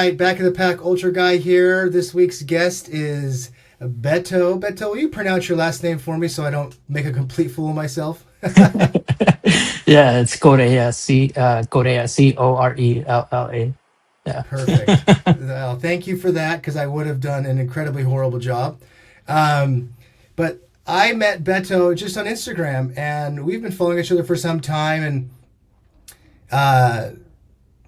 right, back of the pack ultra guy here. This week's guest is Beto. Beto, will you pronounce your last name for me so I don't make a complete fool of myself? Yeah, it's Corella, Corella, Corella. Yeah. Perfect. Well, thank you for that because I would have done an incredibly horrible job. But I met Beto just on Instagram, and we've been following each other for some time, and uh,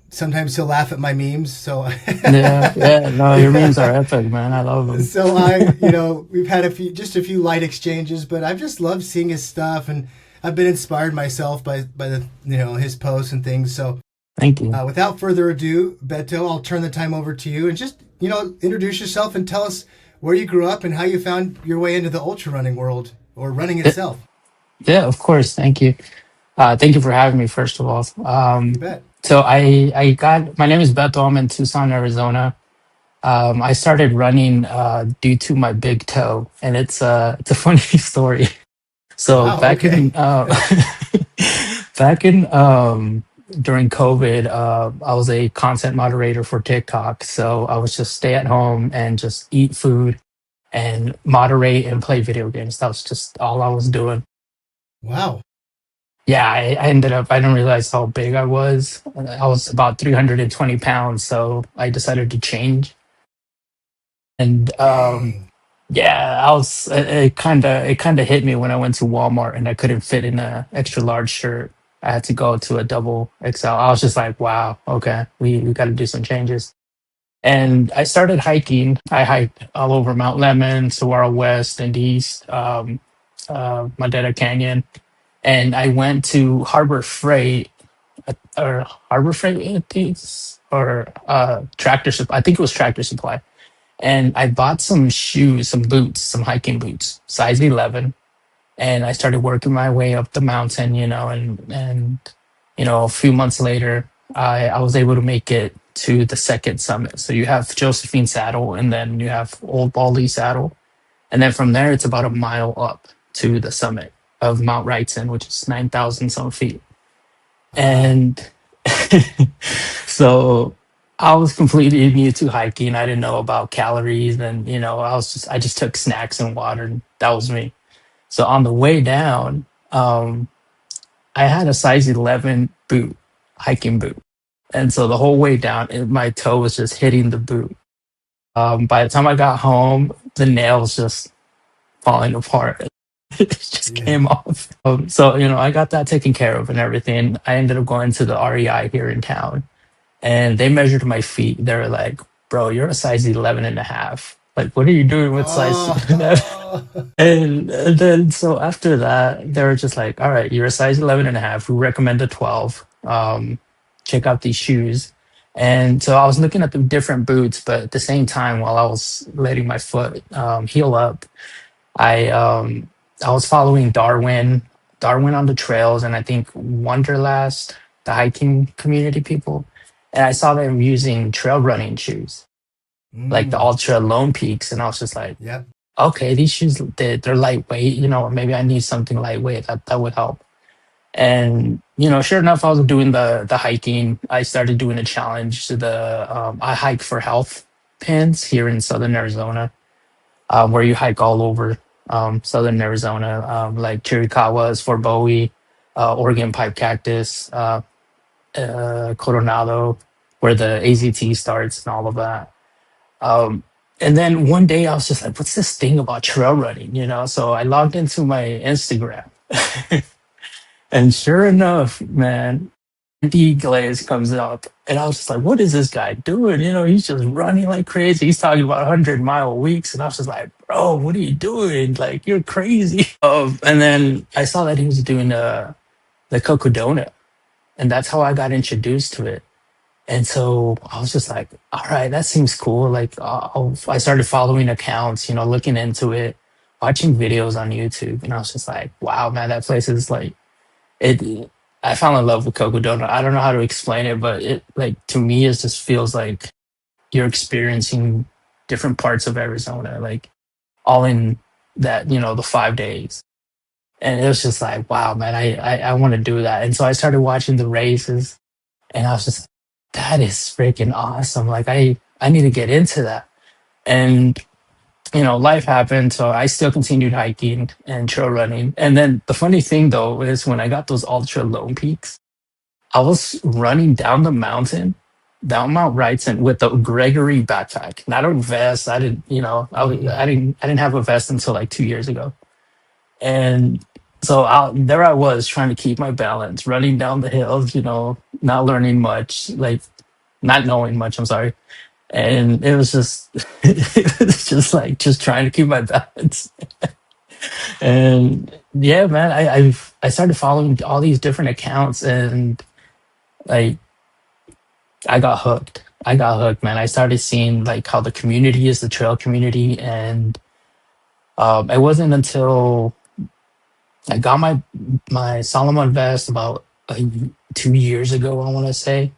sometimes he'll laugh at my memes. So Yeah, yeah. No, your memes are epic, man. I love them. So we've had just a few light exchanges, but I've just loved seeing his stuff, and I've been inspired myself by the his posts and things. So Thank you. without further ado, Beto, I'll turn the time over to you and just introduce yourself and tell us where you grew up and how you found your way into the ultra running world or running Yeah, itself. yeah, of course. Thank you. Thank you for having me, first of all. You bet. So I got my name is Beto. I'm in Tucson, Arizona. I started running due to my big toe, and it's a funny story. So Wow. Okay. back in during COVID, I was a content moderator for TikTok. So I was just stay at home and just eat food and moderate and play video games. That was just all I was doing. Wow. Yeah, I ended up, I didn't realize how big I was. I was about 320 pounds. So I decided to change. And Dang. yeah, I was, it kind of hit me when I went to Walmart and I couldn't fit in a extra large shirt. I had to go to a double XL. I was just like, wow, okay, we got to do some changes. And I started hiking. I hiked all over Mount Lemon, Saguaro West and East, Madera Canyon. And I went to Harbor Freight, or Harbor Freight, I think, or Tractor Supply. I think it was Tractor Supply. And I bought some shoes, some boots, some hiking boots, size 11. And I started working my way up the mountain, and a few months later, I was able to make it to the second summit. So you have Josephine Saddle, and then you have Old Baldy Saddle. And then from there, it's about a mile up to the summit of Mount Wrightson, which is 9,000 some feet. Wow. And so I was completely new to hiking. I didn't know about calories, and I just took snacks and water, and that was me. So on the way down, I had a size 11 boot, hiking boot. And so the whole way down, my toe was just hitting the boot. By the time I got home, the nails just falling apart. It just Yeah. came off. So, I got that taken care of and everything. I ended up going to the REI here in town, and they measured my feet. They were like, bro, you're a size 11 and a half. Like, what are you doing with size 11? Oh. And then, so after that, they were just like, all right, you're a size 11 and a half. We recommend a 12. Check out these shoes. And so I was looking at the different boots, but at the same time, while I was letting my foot heal up, I um I was following Darwin on the trails, and I think Wonderlast, the hiking community people, and I saw them using trail running shoes, like the Mm. Ultra Lone Peaks, and I was just like, Yep. okay, these shoes they're lightweight, maybe I need something lightweight that would help. And sure enough, I was doing the hiking. I started doing a challenge to the I hike for health pins here in southern Arizona, where you hike all over southern Arizona, like Chiricahuas, Fort Bowie, Oregon Pipe Cactus, Coronado, where the AZT starts and all of that. Um, and then one day I was just like, what's this thing about trail running? So I logged into my Instagram. And sure enough, man, D Glaze comes up, and I was just like, "What is this guy doing?" He's just running like crazy. He's talking about 100-mile weeks, and I was just like, "Bro, what are you doing? Like, you're crazy." And then I saw that he was doing the Cocodona, and that's how I got introduced to it. And so I was just like, "All right, that seems cool." Like, I started following accounts, looking into it, watching videos on YouTube, and I was just like, "Wow, man, that place is like." It I fell in love with Cocodona. I don't know how to explain it, but it, like, to me, it just feels like you're experiencing different parts of Arizona, like all in that, the 5 days. And it was just like, wow, man, I want to do that. And so I started watching the races, and I was just, that is freaking awesome. Like, I need to get into that. And life happened, so I still continued hiking and trail running. And then the funny thing though is when I got those ultra lone peaks, I was running down the mountain, down Mount Wrightson with a Gregory backpack, not a vest. I didn't, I didn't have a vest until like 2 years ago. And so there I was trying to keep my balance, running down the hills, not learning much, like not knowing much. I'm sorry. And it was just, it was just like just trying to keep my balance. And yeah, man, I started following all these different accounts, and like I got hooked. I got hooked, man. I started seeing like how the community is the trail community, and it wasn't until I got my Solomon vest about 2 years ago, I want to say.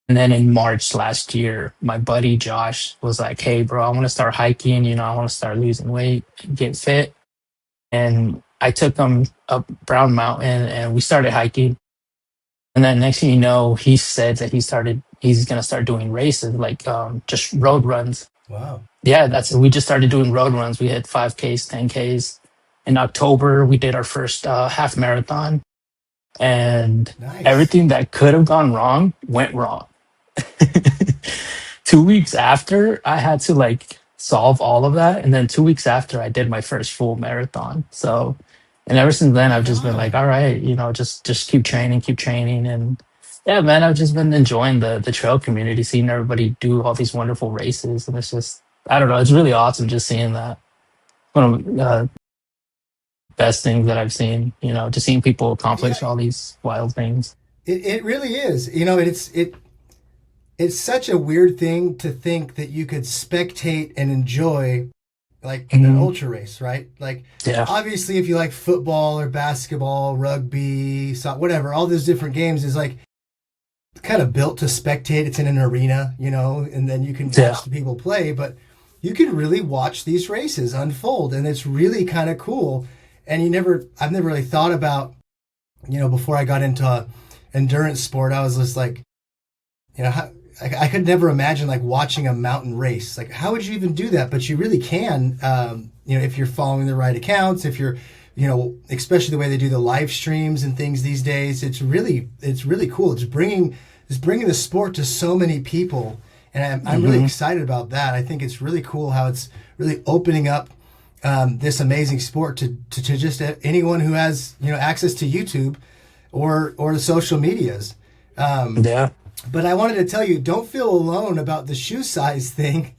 And then in March last year, my buddy Josh was like, "Hey, bro, I want to start hiking. I want to start losing weight, get fit." And I took him up Brown Mountain, and we started hiking. And then next thing you know, he said that he's gonna start doing races, like just road runs. Wow. Yeah, that's it. We just started doing road runs. We hit 5Ks, 10Ks. In October, we did our first half marathon, and Nice. everything that could have gone wrong went wrong. 2 weeks after, I had to like solve all of that, and then 2 weeks after, I did my first full marathon. So, and ever since then, I've Right just been like, on. all right, just keep training, and yeah, man, I've just been enjoying the trail community, seeing everybody do all these wonderful races, and it's just, I don't know, it's really awesome just seeing that. One of the best things that I've seen, just seeing people Yeah, accomplish all these wild things. it really is. It's such a weird thing to think that you could spectate and enjoy like an Mhm. ultra race, right? Like Yeah, obviously if you like football or basketball, rugby, so whatever, all those different games is like kind of built to spectate. It's in an arena, and then you can yeah, watch the people play, but you can really watch these races unfold, and it's really kind of cool. And I've never really thought about, before I got into endurance sport, I was just like, how, I could never imagine like watching a mountain race. Like, how would you even do that? But you really can, if you're following the right accounts, if you're, especially the way they do the live streams and things these days. It's really cool. It's bringing the sport to so many people, and I'm really hmm excited about that. I think it's really cool how it's really opening up this amazing sport to just anyone who has access to YouTube or the social medias. Um, yeah, but I wanted to tell you, don't feel alone about the shoe size thing,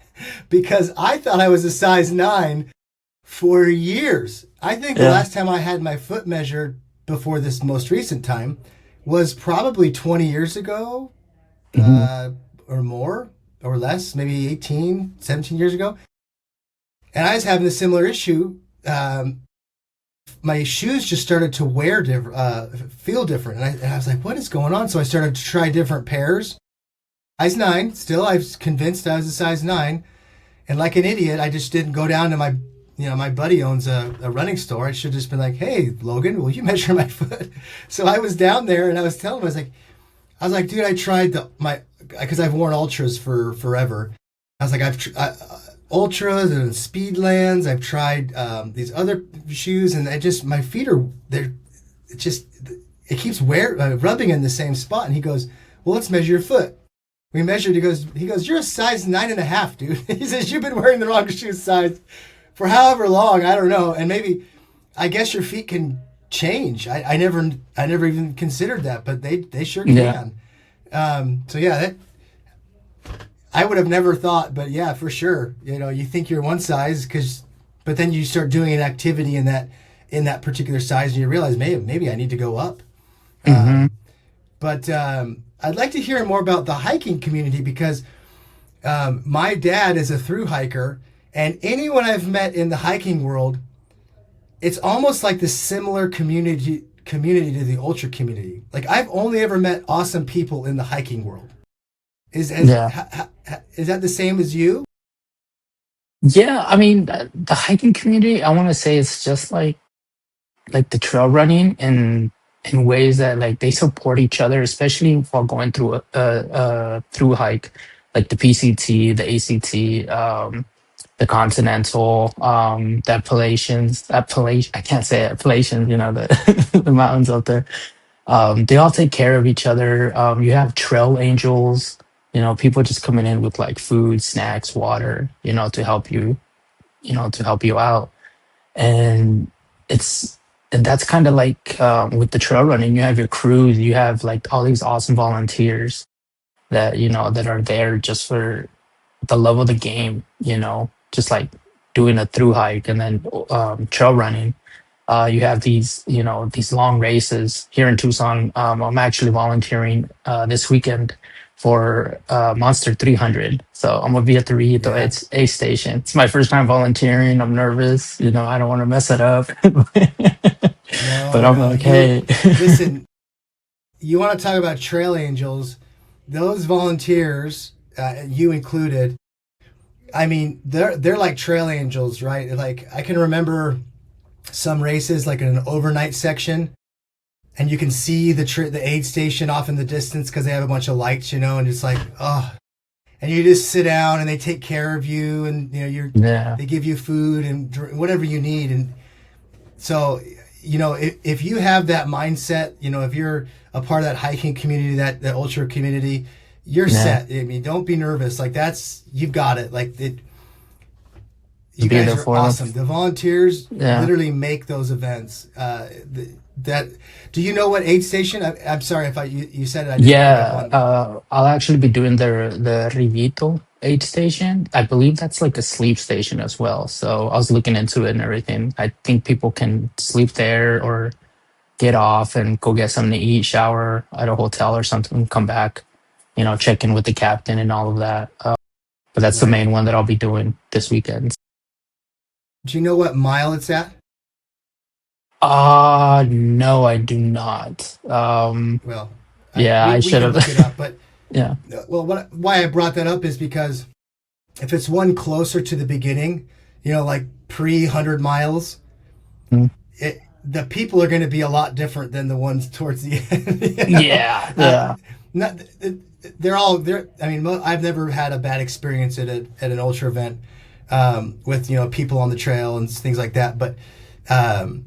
because I thought I was a size 9 for years. I think the yeah. last time I had my foot measured before this most recent time was probably 20 years ago, hmm or more, or less, maybe 18, 17 years ago. And I was having a similar issue. My shoes just started to feel different. And I was like, what is going on? So I started to try different pairs. Size 9, still, I was convinced I was a size 9. And like an idiot, I just didn't go down to my buddy owns a running store. I should have just been like, hey, Logan, will you measure my foot? So I was down there and I was telling him, I was like, dude, I tried because I've worn ultras for forever. I was like, ultras and speedlands. I've tried these other shoes, and my feet it just, it keeps rubbing in the same spot. And he goes, well, let's measure your foot. We measured. He goes, you're a size 9.5, dude. He says, you've been wearing the wrong shoe size for however long. I don't know. And maybe, I guess your feet can change. I never even considered that, but they sure Yeah. can. So yeah, I would have never thought, but yeah, for sure. You think you're one size but then you start doing an activity in that particular size, and you realize maybe I need to go up. hmm But I'd like to hear more about the hiking community, because my dad is a thru hiker, and anyone I've met in the hiking world, it's almost like the similar community to the ultra community. Like, I've only ever met awesome people in the hiking world. Yeah. Is that the same as you? Yeah. I mean, the hiking community, I want to say it's just like the trail running in ways that like they support each other, especially while going through a through hike. like the PCT, the ACT, the Continental, the Appalachians, I can't say Appalachians, the the mountains up there. They all take care of each other. You have trail angels, people just coming in with like food, snacks, water, to help you out. And it's and that's kind of like with the trail running, you have your crews, you have like all these awesome volunteers that that are there just for the love of the game, just like doing a through hike and then trail running. You have these long races here in Tucson. I'm actually volunteering this weekend for Monster 300. So I'm gonna be at the Rito Yeah. A station. It's my first time volunteering. I'm nervous. I don't want to mess it up, but No, I'm no. like, You hey, listen. You want to talk about trail angels? Those volunteers, you included. I mean, they're like trail angels, right? Like I can remember some races, like in an overnight section, and you can see the aid station off in the distance because they have a bunch of lights, and it's like, oh, and you just sit down and they take care of you, and yeah, they give you food and whatever you need. And so if you have that mindset, if you're a part of that hiking community, that ultra community, you're yeah, set. I mean, don't be nervous. Like you've got it. Like you be guys there are for them. awesome. The volunteers Yeah. literally make those events. That Do you know what aid station? I'm sorry if you said it. I didn't pick up Yeah, on. I'll actually be doing the Rivito aid station. I believe that's like a sleep station as well. So I was looking into it and everything. I think people can sleep there or get off and go get something to eat, shower at a hotel or something, come back, check in with the captain and all of that. But that's the Right. main one that I'll be doing this weekend. Do you know what mile it's at? No, I do not. Well, Yeah, I we should can have. look it up, but Yeah. well, why I brought that up is because if it's one closer to the beginning, like pre 100 miles, Mm. the people are going to be a lot different than the ones towards the end. Yeah, Uh, yeah, not, they're. I mean, I've never had a bad experience at an ultra event with people on the trail and things like that. But um,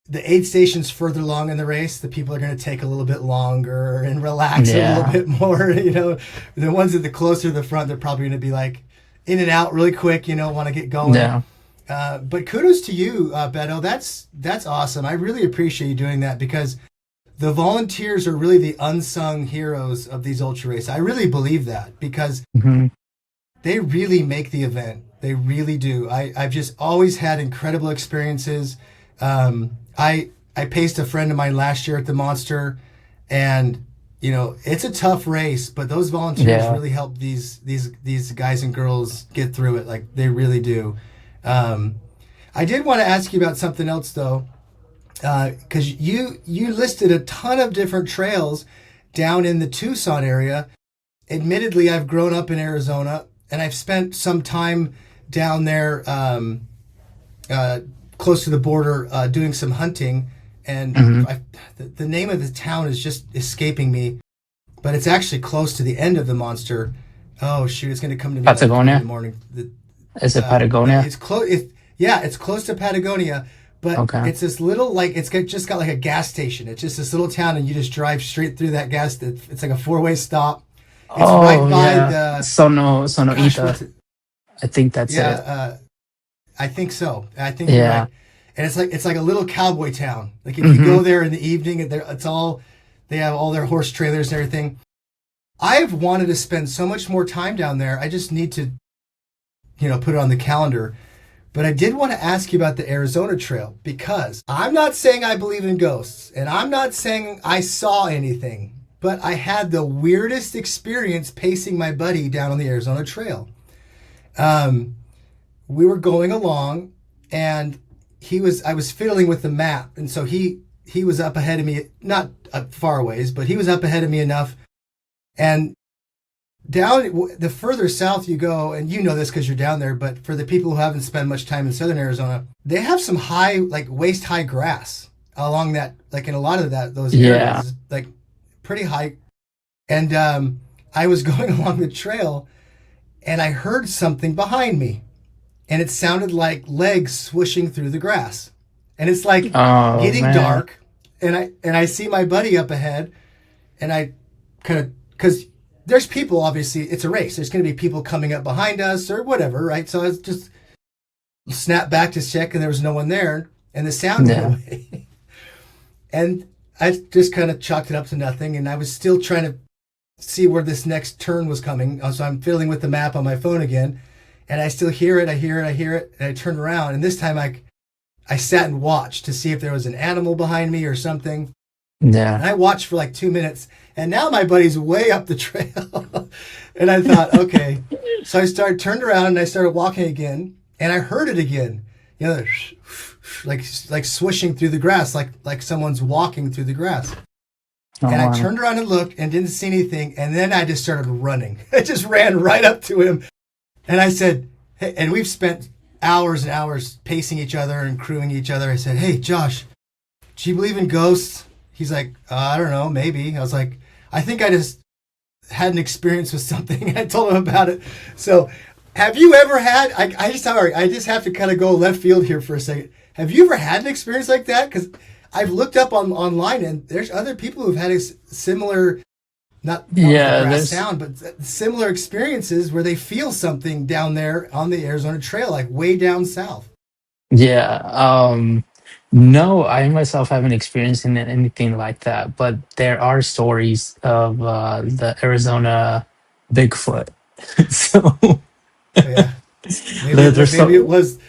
the aid stations further along in the race, the people are going to take a little bit longer and relax a little yeah, bit more. The ones at the closer to the front, they're probably going to be like in and out really quick. Want to get going. yeah. But kudos to you, Beto. That's awesome. I really appreciate you doing that because the volunteers are really the unsung heroes of these ultra races. I really believe that because Mhm. they really make the event. They really do. I've just always had incredible experiences. I paced a friend of mine last year at the Monster, and it's a tough race, but those volunteers Yeah. really help these guys and girls get through it. Like they really do. Um, I did want to ask you about something else though, because you listed a ton of different trails down in the Tucson area. Admittedly, I've grown up in Arizona, and I've spent some time down there, uh, close to the border, doing some hunting. And Mhm. the name of the town is just escaping me, but it's actually close to the end of the Monster. Oh shoot, it's going to come to me like 3 in the Patagonia? morning. Is it But Patagonia? it's close. Yeah, it's close to Patagonia, but Okay. it's this little just got like a gas station. It's just this little town, and you just drive straight through that gas. It's like a four-way stop. It's right Oh by yeah, the gosh, Sonoita. what's it? I think that's Yeah, it. I think so. I think you're Yeah. right. And it's like a little cowboy town. Like if you Hmm. go there in the evening, they have all their horse trailers and everything. I've wanted to spend so much more time down there. I just need to, put it on the calendar. But I did want to ask you about the Arizona Trail because I'm not saying I believe in ghosts and I'm not saying I saw anything, but I had the weirdest experience pacing my buddy down on the Arizona Trail. Um, we were going along and I was fiddling with the map. And so he was up ahead of me, not far ways, but he was up ahead of me enough. And down the further south you go, and you know this because you're down there, but for the people who haven't spent much time in southern Arizona, they have some high, like waist high grass along that, like in a lot of those Yeah. areas, like pretty high. And I was going along the trail and I heard something behind me, and it sounded like legs swishing through the grass. And it's like Oh getting man. dark, and I see my buddy up ahead, and I kind of, because there's people, obviously it's a race. There's going to be people coming up behind us or whatever, right? So I just snapped back to check, and there was no one there, and the sound went Yeah. away. And I just kind of chalked it up to nothing, and I was still trying to see where this next turn was coming. So I'm fiddling with the map on my phone again, and I still hear it. I hear it. I hear it. And I turn around, and this time I sat and watched to see if there was an animal behind me or something. Yeah. And I watched for like 2 minutes, and now my buddy's way up the trail. And I thought, okay. So I turned around, and I started walking again, and I heard it again. You know, like swishing through the grass, like someone's walking through the grass. Oh And I wow. turned around and looked and didn't see anything. And then I just started running. I just ran right up to him. And I said, hey, and we've spent hours and hours pacing each other and crewing each other. I said, hey, Josh, do you believe in ghosts? He's like, I don't know, maybe. I was like, I think I just had an experience with something. I told him about it. So have you ever had, I just have to kind of go left field here for a second. Have you ever had an experience like that? Because I've looked up online, and there's other people who've had a similar, not with the Yeah, grass there's sound, but similar experiences where they feel something down there on the Arizona Trail, like way down south. yeah. No, I myself haven't experienced anything like that, but there are stories of the Arizona Bigfoot. So Oh, yeah, there's maybe it so was.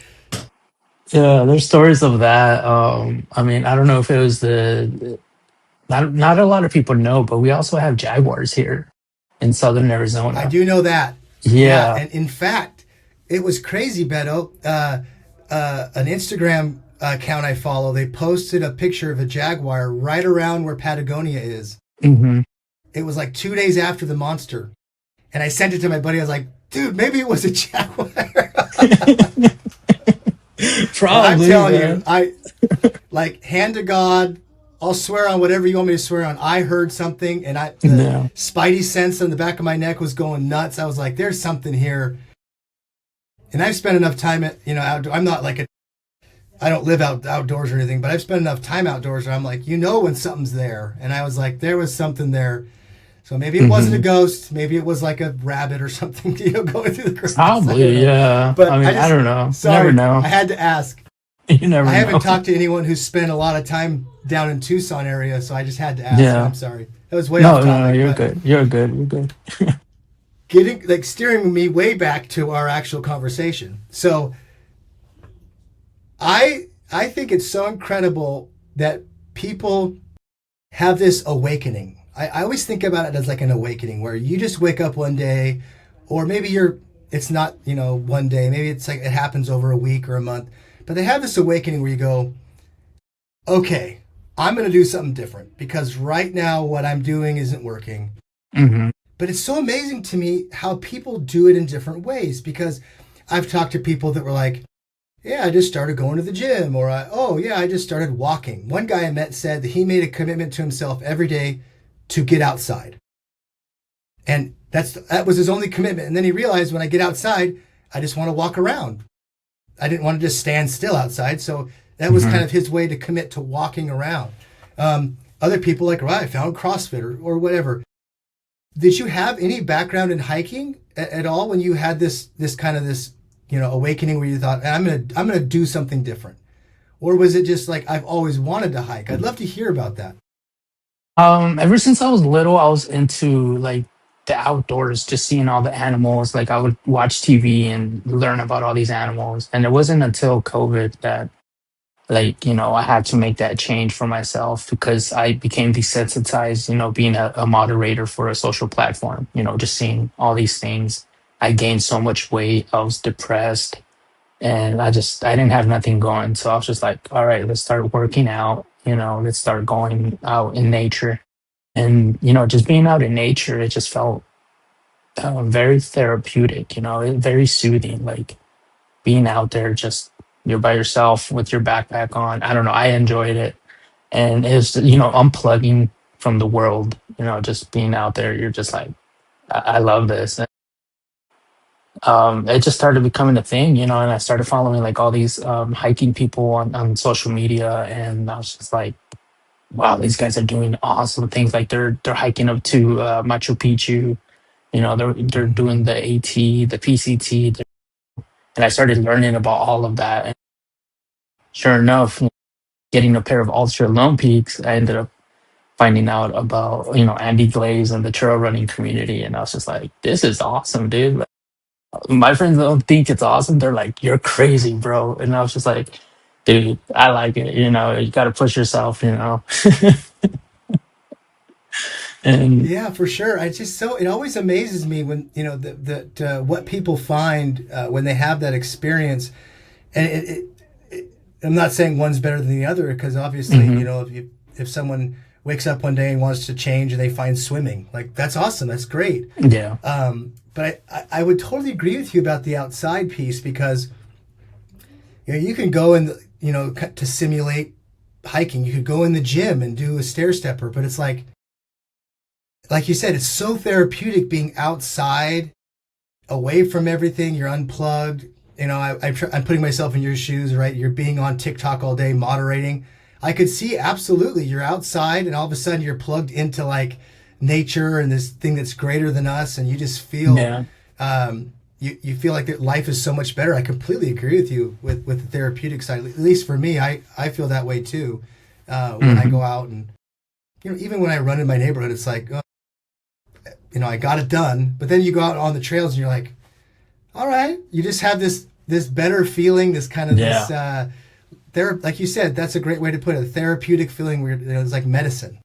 yeah, there's stories of that. I mean, I don't know if it was the not a lot of people know, but we also have jaguars here in southern I Arizona. do know that. Yeah, Yeah. and in fact, it was crazy, Beto. An Instagram account I follow, they posted a picture of a jaguar right around where Patagonia is. Hmm. It was like 2 days after the monster, and I sent it to my buddy. I was like, "Dude, maybe it was a jaguar." But I'm Probably, telling you, man. I like hand to God. I'll swear on whatever you want me to swear on. I heard something, and the No. spidey sense on the back of my neck was going nuts. I was like, "There's something here." And I've spent enough time at outdoor. I'm not like a I don't live outdoors or anything, but I've spent enough time outdoors where I'm like, when something's there. And I was like, there was something there. So maybe it wasn't a Hmm. ghost. Maybe it was like a rabbit or something, going through the grass. I don't Probably, know. yeah. I But mean, I don't know. Never sorry, know. I had to ask. You I never haven't know. talked to anyone who's spent a lot of time down in Tucson area, so I just had to ask. Yeah. I'm sorry. That was way off No, no, no, topic, you're but good. You're good. You're good. getting like steering me way back to our actual conversation. So I think it's so incredible that people have this awakening. I always think about it as like an awakening where you just wake up one day, or maybe it's not, one day, maybe it's like it happens over a week or a month, but they have this awakening where you go, okay, I'm going to do something different because right now what I'm doing isn't working. Hmm. But it's so amazing to me how people do it in different ways because I've talked to people that were like, yeah, I just started going to the gym, or oh yeah, I just started walking. One guy I met said that he made a commitment to himself every day to get outside, and that was his only commitment. And then he realized, when I get outside, I just want to walk around. I didn't want to just stand still outside, so that was Hmm. kind of his way to commit to walking around. Other people like, right, I found CrossFit or whatever. Did you have any background in hiking at all when you had this kind of this awakening where you thought, I'm gonna do something different, or was it just like I've always wanted to hike? I'd love to hear about that. Ever since I was little, I was into like the outdoors, just seeing all the animals. Like I would watch TV and learn about all these animals. And it wasn't until COVID that I had to make that change for myself because I became desensitized, being a moderator for a social platform, just seeing all these things. I gained so much weight. I was depressed and I didn't have nothing going. So I was just like, all right, let's start working out, let's start going out in nature. And, just being out in nature, it just felt very therapeutic, very soothing. Like being out there, just you're by yourself with your backpack on. I don't know. I enjoyed it. And it's, unplugging from the world, just being out there. You're just like, I love this. It just started becoming a thing, you know, and I started following like all these hiking people on social media, and I was just like, wow, these guys are doing awesome things. Like they're hiking up to Machu Picchu, you know, they're Hmm. doing the AT, the PCT, and I started learning about all of that. And sure enough, getting a pair of Ultra Lone Peaks, I ended up finding out about, you know, Andy Glaze and the trail running community, and I was just like, this is awesome, dude. Like, my friends don't think it's awesome. They're like, you're crazy, bro. And I was just like, dude, I like it. You know, you got to push yourself, you know. And Yeah, for sure. I just so it always amazes me when that what people find when they have that experience, and I'm not saying one's better than the other because obviously mhm, if someone wakes up one day and wants to change and they find swimming, like that's awesome, that's great. yeah, But I would totally agree with you about the outside piece because you can go in to simulate hiking. You could go in the gym and do a stair stepper, but it's like you said, it's so therapeutic being outside, away from everything. You're unplugged. I'm putting myself in your shoes, right? You're being on TikTok all day, moderating. I could see absolutely you're outside, and all of a sudden you're plugged into like nature and this thing that's greater than us, and you just feel, yeah, you feel like that life is so much better. I completely agree with you with the therapeutic side. At least for me, I feel that way too. When I hmm, go out and even when I run in my neighborhood, it's like, I got it done. But then you go out on the trails and you're like, all right, you just have this better feeling, this kind of this yeah, like you said, that's a great way to put it, a therapeutic feeling where it's like medicine.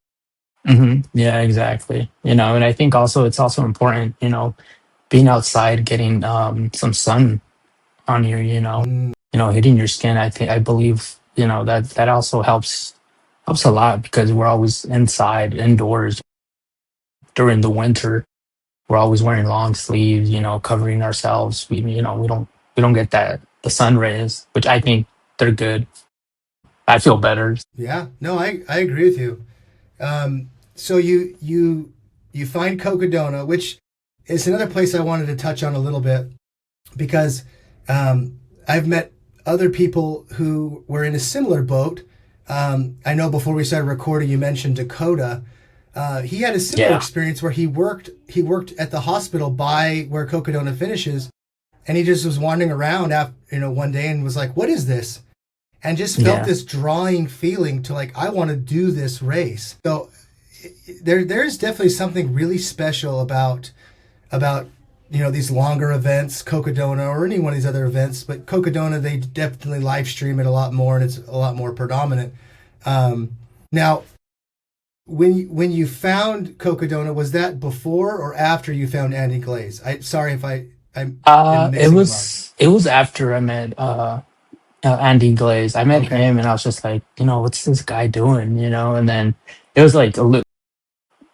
yeah, exactly. You know, and I think also it's also important, you know, being outside, getting some sun on you, Mm, you know, hitting your skin. I believe, you know, that also helps a lot because we're always inside, indoors during the winter. We're always wearing long sleeves, you know, covering ourselves. We don't get that the sun rays, which I think they're good. I feel better. yeah, no, I agree with you. So you find Cocodona, which is another place I wanted to touch on a little bit because I've met other people who were in a similar boat. I know before we started recording, you mentioned Dakota. He had a similar Yeah, experience where he worked at the hospital by where Cocodona finishes, and he just was wandering around after, one day and was like, "What is this?" And just felt yeah, this drawing feeling to like, I want to do this race. So there's definitely something really special about these longer events, Cocodona or any one of these other events. But Cocodona, they definitely live stream it a lot more, and it's a lot more predominant. Now, when you found Cocodona, was that before or after you found Andy Glaze? Sorry if I am it mixing them up. was after I met Andy Glaze. I met Okay. him and I was just like, you know, what's this guy doing, you know? And then it was like a little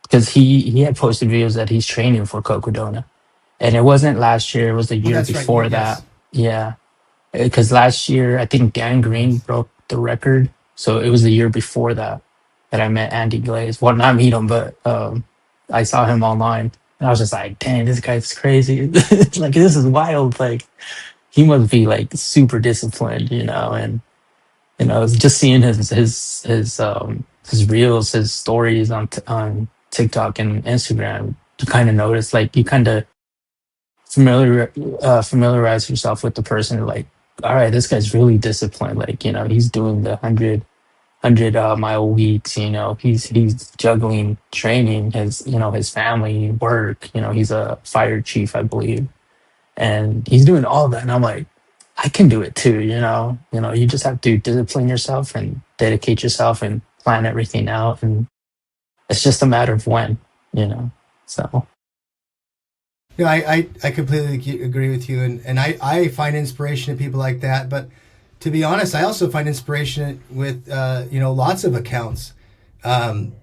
because he had posted videos that he's training for Cocodona, and it wasn't last year; it was the Oh, year that's right. You, before that. yes. Yeah, because last year I think Dan Green Yes. broke the record, so it was the year before that that I met Andy Glaze. Well, not meet him, but I saw him online, and I was just like, "Dang, this guy's crazy! Like this is wild! Like he must be like super disciplined, you know?" And it's just seeing his reels, his stories on TikTok and Instagram, to kind of notice, like you kind of familiarize yourself with the person. Like, all right, this guy's really disciplined. Like, he's doing the hundred mile weeks. He's juggling training, his family, work. He's a fire chief, I believe, and he's doing all that. And I'm like, I can do it too. You just have to discipline yourself and dedicate yourself and plan everything out, and it's just a matter of when. You know, so No, I completely agree with you, and I find inspiration in people like that. But to be honest, I also find inspiration with lots of accounts. Um,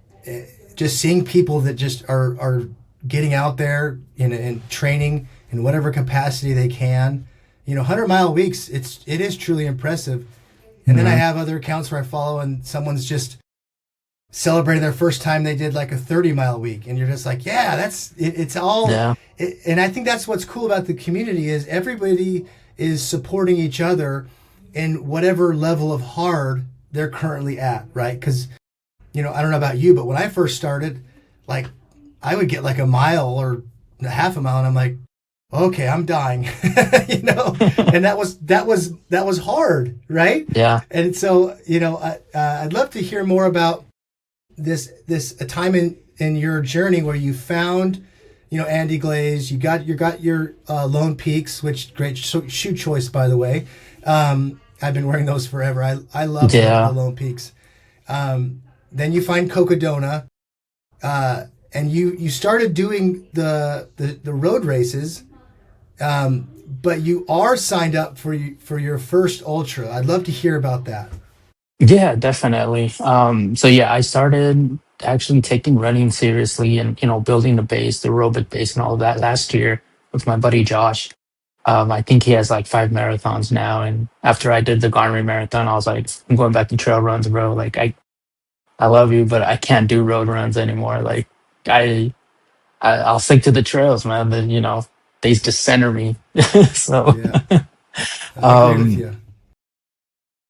just seeing people that just are getting out there in training in whatever capacity they can. 100-mile weeks. It is truly impressive. And then I mhm. have other accounts where I follow, and someone's just celebrating their first time they did like a 30-mile week, and you're just like, yeah, it's all. Yeah. And I think that's what's cool about the community is everybody is supporting each other in whatever level of hard they're currently at, right? Because I don't know about you, but when I first started, like I would get like a mile or a half a mile, and I'm like, okay, I'm dying, and that was hard, right? Yeah. And so I'd love to hear more about this a time in your journey where you found Andy Glaze. You got your Lone Peaks, which great shoe choice, by the way. I've been wearing those forever. I love the Yeah. Lone Peaks. Then you find Cocodona, and you started doing the road races, but you are signed up for your first ultra. I'd love to hear about that. Yeah, definitely. So yeah, I started actually taking running seriously and building the base, the aerobic base, and all of that last year with my buddy Josh. I think he has like 5 marathons now, and after I did the Garmin marathon, I was like, I'm going back to trail runs, bro. Like I love you, but I can't do road runs anymore. Like I, I'll stick to the trails, man. Then they just center me. So, Yeah, I agree with um, you.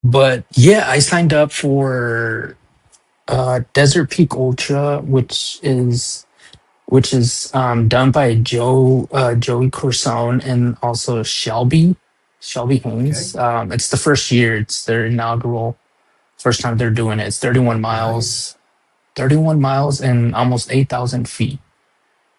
but yeah, I signed up for Desert Peak Ultra, which is done by Joey Corsone and also Shelby Okay, Haynes. It's the first year. It's their inaugural first time they're doing it. It's 31 nice. miles, 31 miles and almost 8,000 feet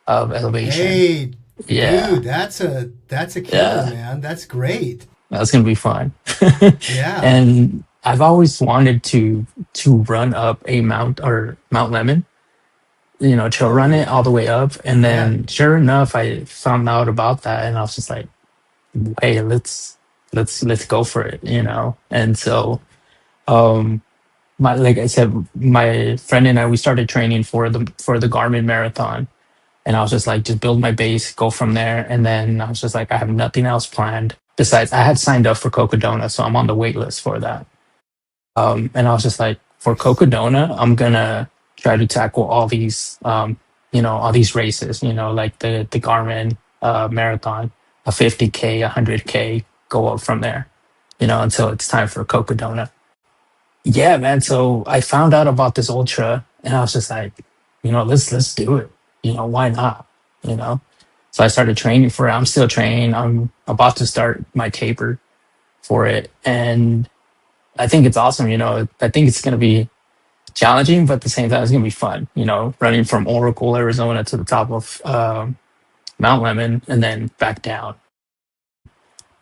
of elevation. Hey, Yeah, dude, that's a killer, yeah, man. That's great. that's gonna be fun. Yeah. And I've always wanted to run up a Mount Lemon, trail Oh run it all yeah. the way up. And Yeah. then sure enough, I found out about that and I was just like, hey, let's go for it. And so, um, like I said, my friend and I, we started training for the Garmin marathon. And I was just like, just build my base, go from there. And then I was just like, I have nothing else planned. Besides, I had signed up for Cocodona, so I'm on the wait list for that. And I was just like, for Nice. Cocodona, I'm gonna try to tackle all these races, like the Garmin marathon, a 50K, 100K, go up from there, until it's time for Cocodona. Yeah, man. So I found out about this ultra, and I was just like, let's do it. Why not? You know. So I started training for it. I'm still training. I'm about to start my taper for it, and I think it's awesome. I think it's gonna be challenging, but at the same time, it's gonna be fun. Running from Oracle, Arizona, to the top of Mount Lemon, and then back down.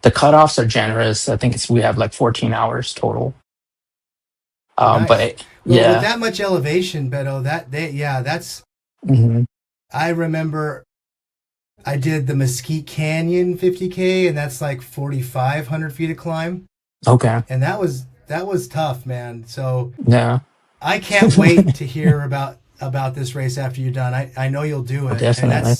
The cutoffs are generous. I think we have like 14 hours total. Nice. But Well, with yeah. that much elevation, Beto, that's. Hmm. I remember I did the Mesquite Canyon 50K, and that's like 4,500 feet of climb, Okay. and that was tough, man. So Yeah. I can't wait to hear about this race after you're done. I know you'll do it, and Definitely.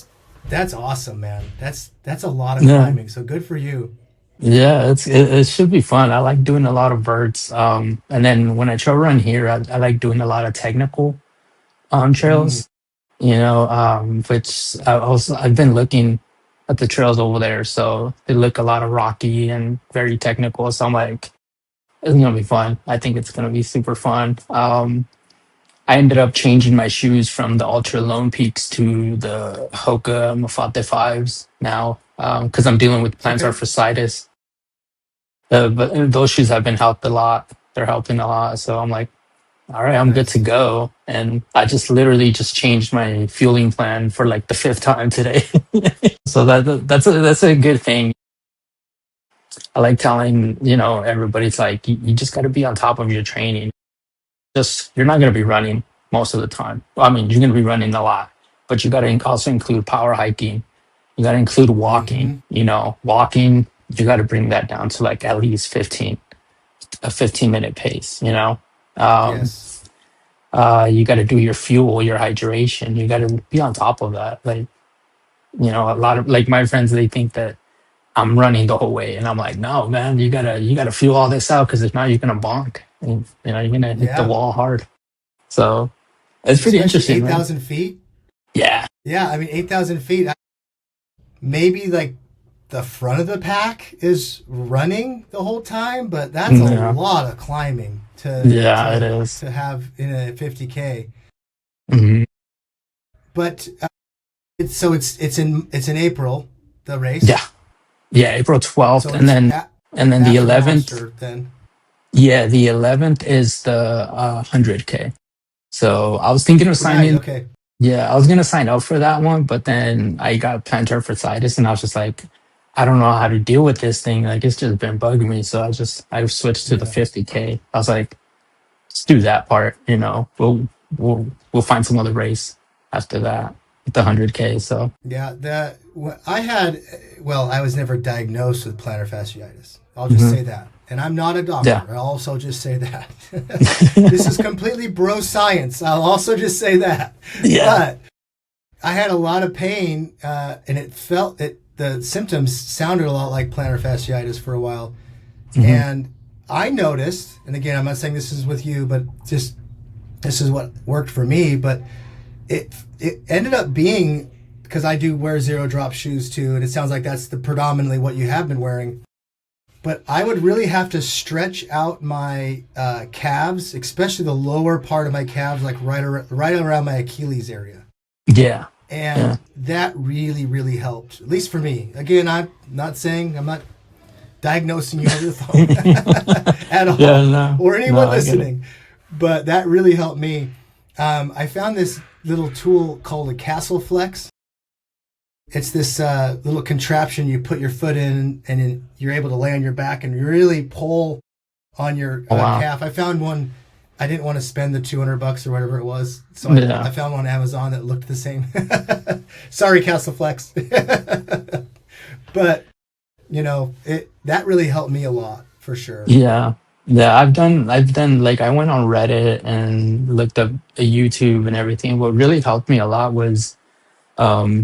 that's awesome, man. That's a lot of Yeah. climbing. So good for you. Yeah, it should be fun. I like doing a lot of birds. And then when I trail run here, I like doing a lot of technical Mm, trails. Which I've been looking at the trails over there, so they look a lot of rocky and very technical. So I'm like, it's gonna be fun. I think it's gonna be super fun. I ended up changing my shoes from the Ultra Lone Peaks to the Hoka Mafate fives now, because I'm dealing with plantar okay, fasciitis. But those shoes have been helped a lot. They're helping a lot. So I'm like, all right, I'm good to nice. go. And I just literally just changed my fueling plan for like the fifth time today. So that's a good thing. I like telling everybody, it's like you just got to be on top of your training. Just you're not going to be running most of the time. Well, I mean, you're going to be running a lot, but you got to also include power hiking. You got to include walking. Mm-hmm. Walking. You got to bring that down to like at least 15 minute pace. Um, Yes. you got to do your fuel, your hydration. You got to be on top of that. Like, a lot of like my friends, they think that I'm running the whole way, and I'm like, no, man, you gotta fuel all this out because if not, you're gonna bonk, and you're gonna hit the Yeah. wall hard. So. It's pretty especially interesting, eight man. thousand feet. Yeah. Yeah, I mean 8,000 feet. Maybe like the front of the pack is running the whole time, but that's a Yeah. lot of climbing to Yeah, it is. have in a 50K. Hmm. But it's in April, the race. Yeah. Yeah, April 12th, So it's and then the after 11th. Monster then. Yeah, the 11th is the 100K. So I was thinking of Right. signing. Okay. Yeah, I was gonna sign up for that one, but then I got plantar fasciitis, and I was just like, I don't know how to deal with this thing. Like it's just been bugging me. So I switched to the Yeah. 50K. I was like, let's do that part. We'll find some other race after that with the 100K. So Yeah. I had. Well, I was never diagnosed with plantar fasciitis. I'll just mhm. say that. And I'm not a doctor. Yeah, I'll also just say that. This is completely bro science. I'll also just say that. yeah, But I had a lot of pain, and it felt it. The symptoms sounded a lot like plantar fasciitis for a while, hmm and I noticed. And again, I'm not saying this is with you, but just this is what worked for me. But it ended up being because I do wear zero drop shoes too, and it sounds like that's the predominantly what you have been wearing. But I would really have to stretch out my calves, especially the lower part of my calves, like right around my Achilles area. yeah, And yeah, that really, really helped, at least for me. Again, I'm not diagnosing you over the phone at yeah. all, No, or no, anyone I get it. listening, but that really helped me. I found this little tool called a Castle Flex. It's this little contraption you put your foot in, and then you're able to lay on your back and really pull on your Oh wow. calf. I found one. I didn't want to spend the $200 or whatever it was, so I Yeah, found one on Amazon that looked the same. Sorry, Castle Flex, but it that really helped me a lot for sure. yeah, yeah. I've done like I went on Reddit and looked up YouTube and everything. What really helped me a lot was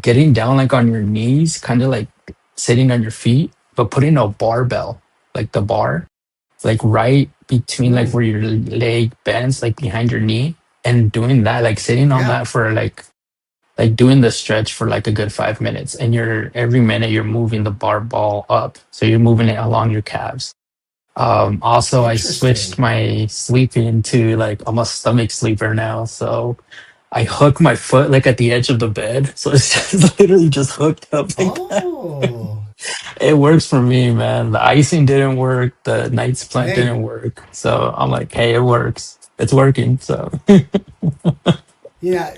getting down like on your knees, kind of like sitting on your feet, but putting a barbell, like the bar, like right between like Mm, where your leg bends, like behind your knee, and doing that, like sitting on yeah, that for like doing the stretch for like a good 5 minutes, and you're every minute you're moving the barbell up, so you're moving it along your calves. Also, I switched interesting. my sleeping to like I'm a stomach sleeper now, so I hook my foot like at the edge of the bed, so it's just literally just hooked up like that. Oh, It works for me, man. The icing didn't work, the night's plant hey, didn't work, so I'm like, hey, it works. It's working. So yeah.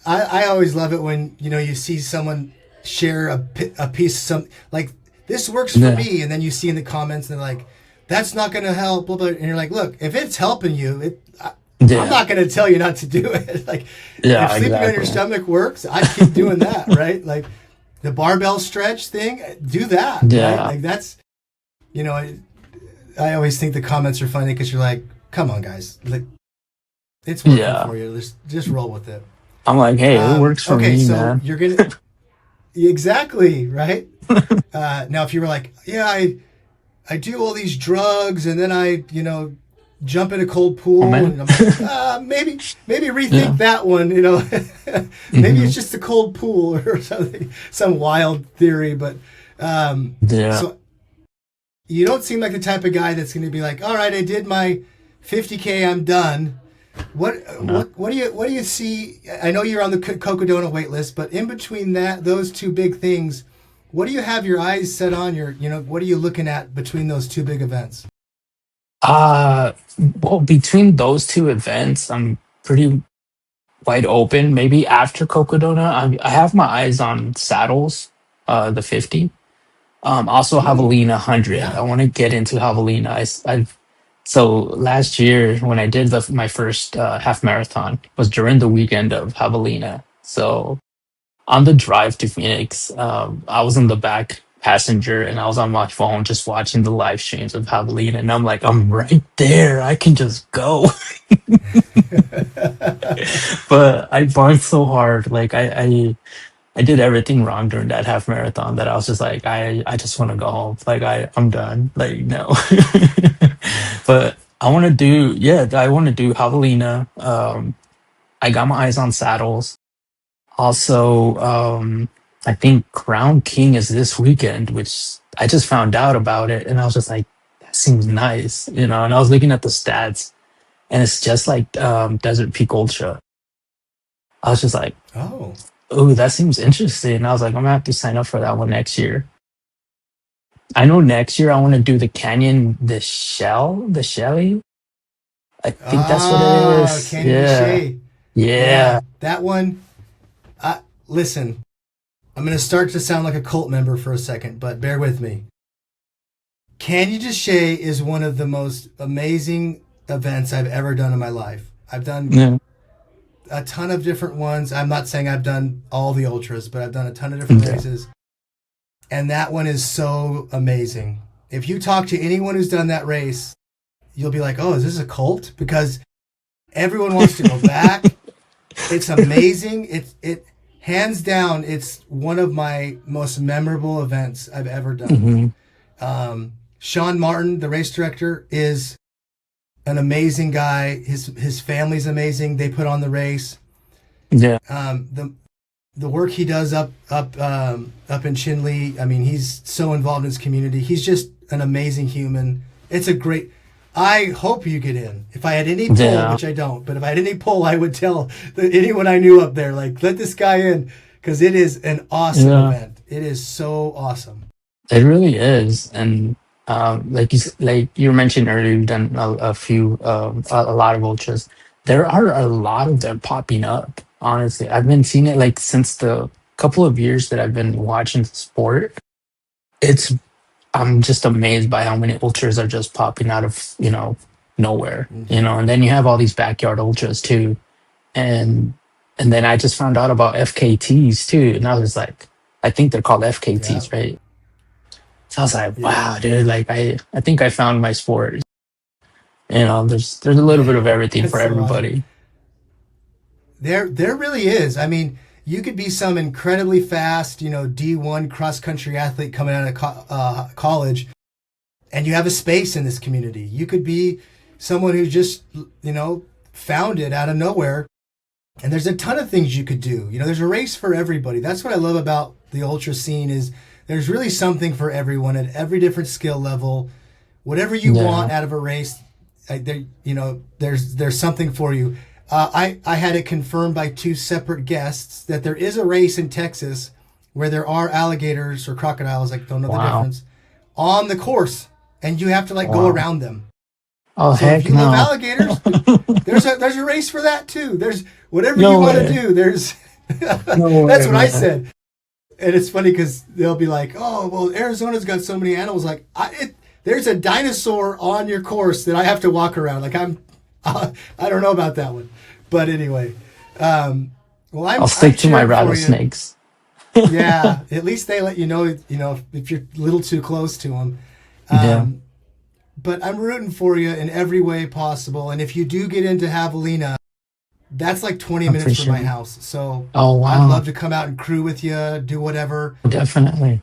I always love it when you see someone share a piece of some like this works for yeah, me, and then you see in the comments and they're like, "That's not going to help," blah, blah, and you're like, "Look, if it's helping you, I'm yeah, not going to tell you not to do it. Like, if yeah, sleeping on your exactly. stomach works, I keep doing that, right? Like the barbell stretch thing, do that, right? Yeah, Like that's you know, I always think the comments are funny because you're like, "Come on, guys, like it's working yeah. for you. Just roll with it." I'm like, hey, it works for Okay, me, so man. you're gonna exactly right. Now, if you were like, yeah, I do all these drugs and then I jump in a cold Oh pool, man. and I'm like, maybe rethink Yeah. that one. Maybe Hmm. it's just a cold pool or something, some wild theory. But Yeah. so you don't seem like the type of guy that's going to be like, all right, I did my 50K, I'm done. What No. what do you see? I know you're on the Cocodona wait list, but in between those two big things, what do you have your eyes set on? What are you looking at between those two big events? Uh, well, between those two events, I'm pretty wide open. Maybe after Cocodona, I have my eyes on saddles, the 50. Also Mm, Javelina 100. I yeah. want to get into Javelina. I've so last year when I did my first half marathon was during the weekend of Javelina. So on the drive to Phoenix, I was in the back passenger and I was on my phone just watching the live streams of Javelina, and I'm like, I'm right there. I can just go. But I barked so hard. Like I did everything wrong during that half marathon that I was just like, I just want to go home. Like I'm done. Like no. Yeah. But I want to do, yeah, I want to do Javelina. I got my eyes on saddles. Also, I think Crown King is this weekend, which I just found out about it, and I was just like, that seems nice, you know. And I was looking at the stats, and it's just like Desert Peak Ultra. I was just like, Oh. oh, that seems interesting. And I was like, I'm gonna have to sign up for that one next year. I know next year I want to do the Canyon, the Shelly. I think that's what it Ah, is. Canyon de Yeah, Chelly. yeah. Yeah, that one. Listen, I'm going to start to sound like a cult member for a second, but bear with me. Canyon de Chelly is one of the most amazing events I've ever done in my life. I've done Yeah. a ton of different ones. I'm not saying I've done all the ultras, but I've done a ton of different Yeah. races. And that one is so amazing. If you talk to anyone who's done that race, you'll be like, oh, is this a cult? Because everyone wants to go back. It's amazing. It hands down, it's one of my most memorable events I've ever Hmm. done. Sean Martin, the race director, is an amazing guy. His family's amazing. They put on the race. Yeah. The work he does up in Chinle. I mean, he's so involved in his community. He's just an amazing human. It's a great. I hope you get in. If I had any pull, Yeah. which I don't, but if I had any pull, I would tell anyone I knew up there, like, let this guy in, because it is an awesome Yeah. event. It is so awesome. It really is, and like you mentioned earlier, you've done a few, a lot of ultras. There are a lot of them popping up. Honestly, I've been seeing it like since the couple of years that I've been watching the sport. It's I'm just amazed by how many ultras are just popping out of nowhere. And then you have all these backyard ultras too, and and then I just found out about FKTs too, and I was like, I think they're called Yeah, FKTs, right? So I was like, yeah, wow, dude, like I think I found my sport. There's a little bit of everything for that's so awesome. everybody. There really is. I mean, you could be some incredibly fast, D1 cross country athlete coming out of college, and you have a space in this community. You could be someone who just, found it out of nowhere. And there's a ton of things you could do. There's a race for everybody. That's what I love about the ultra scene is there's really something for everyone at every different skill level. Whatever you Yeah. want out of a race, there's something for you. I had it confirmed by two separate guests that there is a race in Texas where there are alligators or crocodiles, I don't know the Wow. difference, on the course, and you have to go Wow. around them. Oh So if heck you love no. alligators, there's a race for that too. There's whatever you No want to way. do. There's No that's way, what I man. said, and it's funny because they'll be like, "Oh, well, Arizona's got so many animals." Like, there's a dinosaur on your course that I have to walk around. Like I don't know about that one, but anyway, well, I'll I'm stick to my cheering for you. rattlesnakes. Yeah, at least they let you know. If you're a little too close to them. Yeah. But I'm rooting for you in every way possible. And if you do get into Javelina, that's like 20 I minutes from appreciate my it. house. So Oh I'd wow. love to come out and crew with you, do whatever. Definitely.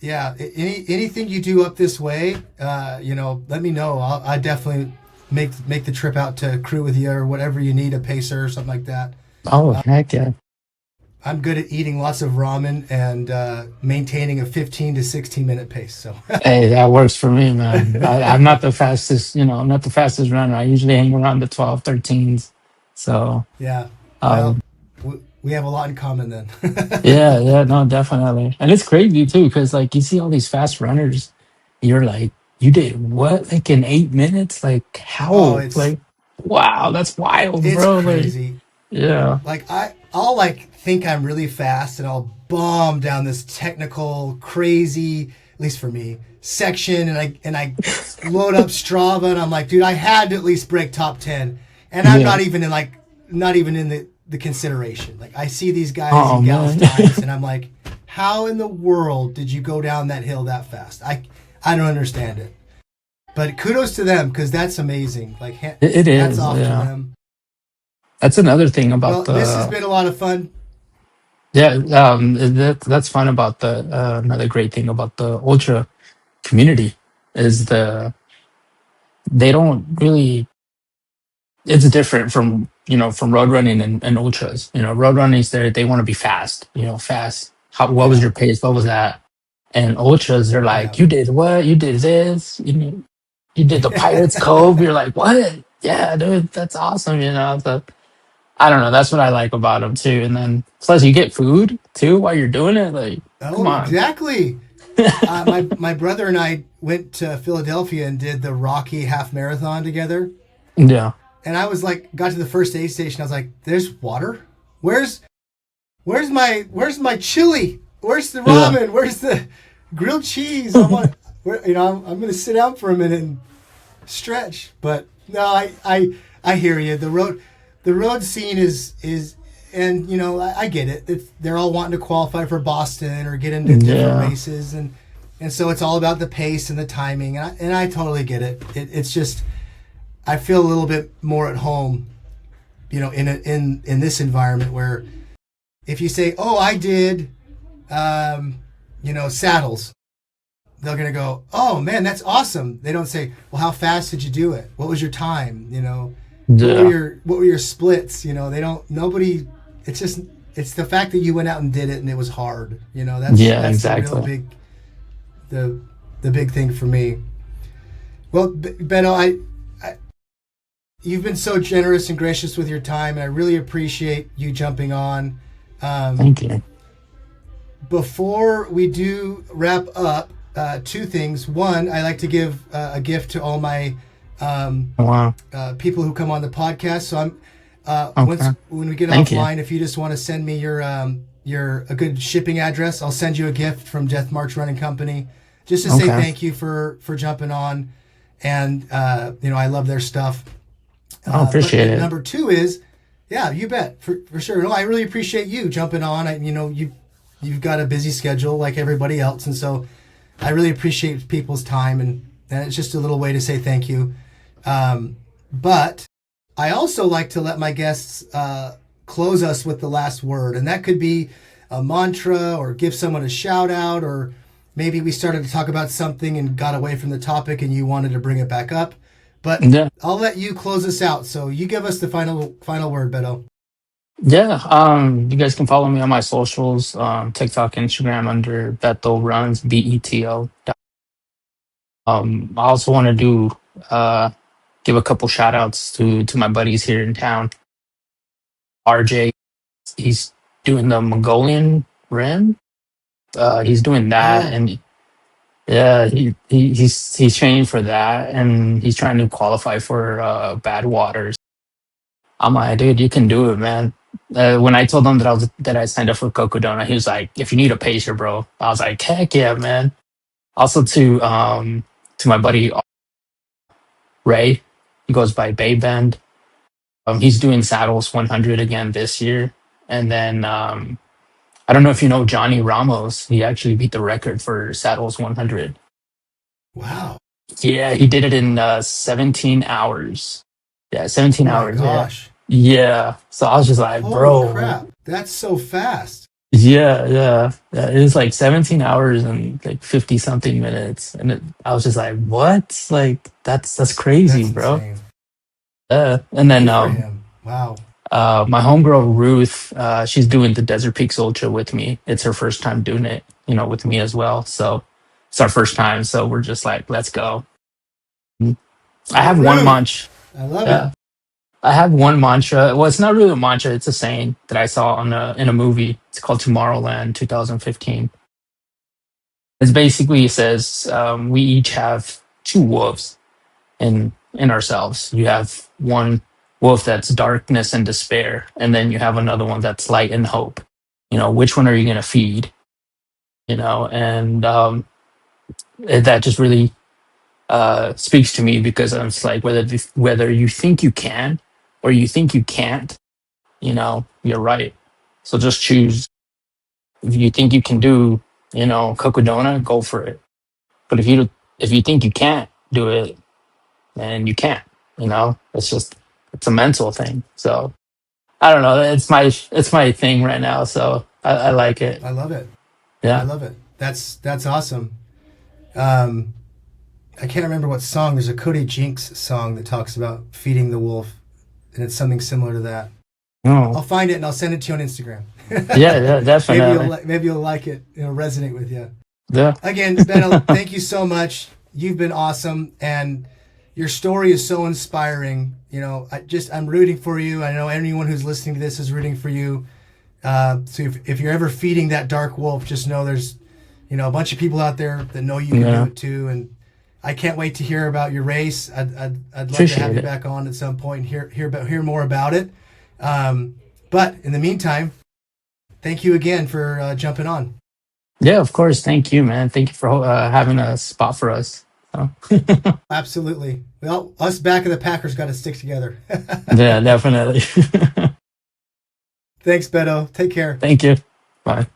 Yeah, anything you do up this way, let me know. I definitely make the trip out to crew with you or whatever you need, a pacer or something like that. Oh heck yeah. I'm good at eating lots of ramen and maintaining a 15 to 16-minute pace. So Hey, that works for me, man. I'm not the fastest, I'm not the fastest runner. I usually hang around the 12, 13s. So, yeah, um, well, we have a lot in common then. yeah, yeah, no, definitely. And it's crazy too, because like you see all these fast runners, you're like, you did what? Like in 8 minutes? Like Oh, how? it's Like, wow, that's wild, it's bro. Like, crazy. yeah. Like I'll think I'm really fast and I'll bomb down this technical crazy, at least for me, section and I load up Strava and I'm like, dude, I had to at least break top 10. And I'm Yeah. not even in the consideration. Like I see these guys Oh and gals man. times and I'm like, how in the world did you go down that hill that fast? I don't understand it. But kudos to them because that's amazing. Like It hats is, off to yeah. them. That's another thing about Well, this has the been a lot of fun. yeah, that's fun about the another great thing about the ultra community is they don't really it's different from from road running and ultras. Road running is there, they want to be fast, fast. What was Yeah. your pace? What was that? And ultras, they're Yeah. like, you did what? You did this? You did the Pirates Cove? You're like, what? Yeah, dude, that's awesome. So I don't know. That's what I like about them too. And then plus you get food too while you're doing it. Like, come Oh, on. exactly. My brother and I went to Philadelphia and did the Rocky half marathon together. Yeah. And I was like, got to the first aid station. I was like, "There's water. Where's my chili? Where's the Yeah. ramen? Where's the grilled cheese? I want, I'm gonna sit down for a minute and stretch." But no, I hear you. The road scene is, and I get it. They're all wanting to qualify for Boston or get into different Yeah. races, and so it's all about the pace and the timing, and I totally get it. It's just I feel a little bit more at home, in this environment where if you say, "Oh, I did," saddles, they're gonna go, "Oh man, that's awesome." They don't say, "Well, how fast did you do it? What was your time? What were Yeah. your splits?" They don't. Nobody. It's the fact that you went out and did it and it was hard. Yeah, That's the real exactly. big the big thing for me. Well, Beto, you've been so generous and gracious with your time, and I really appreciate you jumping on. Um, Thank you. Before we do wrap up, two things. One, I like to give a gift to all my Wow. people who come on the podcast. So I'm once Okay. when we get Thank you. offline, if you just want to send me your a good shipping address, I'll send you a gift from Death March Running Company, just to say Okay. thank you for jumping on, and I love their stuff. I But appreciate but it. number two is, yeah, you bet for sure. No, I really appreciate you jumping on. You've got a busy schedule like everybody else, and so I really appreciate people's time, and it's just a little way to say thank you. But I also like to let my guests close us with the last word, and that could be a mantra or give someone a shout out, or maybe we started to talk about something and got away from the topic and you wanted to bring it back up. But Yeah. I'll let you close us out. So you give us the final word, Beto. Yeah. You guys can follow me on my socials, TikTok, Instagram under Beto Runs, BETO. I also want to uh give a couple shout outs to my buddies here in town. RJ, he's doing the Mongolian Rim. He's doing that, Oh, and yeah, he's training for that, and he's trying to qualify for Bad Waters. I'm like, dude, you can do it, man. When I told him that I signed up for Cocodona, he was like, if you need a pacer, bro. I was like, heck yeah, man. Also to my buddy Ray, he goes by Bay Bend. He's doing Saddles 100 again this year, and then I don't know if you know Johnny Ramos. He actually beat the record for Saddles 100. wow. Yeah, he did it in 17 hours. Yeah, Oh 17 my hours. Yeah. gosh. Yeah. So I was just like, Holy bro, crap. That's so fast. yeah. It was like 17 hours and like 50 something minutes. And I was just like, what? Like, that's crazy, That's bro. insane. And then Good for him. Wow. my homegirl Ruth, she's doing the Desert Peaks Ultra with me. It's her first time doing it, with me as well. So it's our first time. So we're just like, let's go. I Oh, have one Ruth. munch. I love it. Yeah. I have one mantra. Well, it's not really a mantra. It's a saying that I saw in a movie. It's called Tomorrowland, 2015. It's basically it says we each have two wolves in ourselves. You have one wolf that's darkness and despair, and then you have another one that's light and hope. Which one are you going to feed? And that just really speaks to me because it's like whether you think you can or you think you can't, you're right. So just choose. If you think you can do, Cocodona, go for it. But if you think you can't do it, then you can't. It's a mental thing. So I don't know. It's my thing right now. So I like it. I love it. I Yeah. love it. That's awesome. Um, I can't remember what song. There's a Cody Jinks song that talks about feeding the wolf. and it's something similar to that. Oh, I'll find it and I'll send it to you on Instagram. yeah, definitely. Maybe you'll like it. It'll resonate with you. Yeah. Again, Beto, thank you so much. You've been awesome, and your story is so inspiring. You know, I'm rooting for you. I know anyone who's listening to this is rooting for you. So if you're ever feeding that dark wolf, just know there's, you know, a bunch of people out there that know you can do it too. And I can't wait to hear about your race. I'd love to have you back on at some point and hear more about it. But in the meantime, thank you again for jumping on. Yeah, of course. Thank you, man. Thank you for having a spot for us. So. Absolutely. Well, us back of the Packers got to stick together. Yeah, definitely. Thanks, Beto. Take care. Thank you. Bye.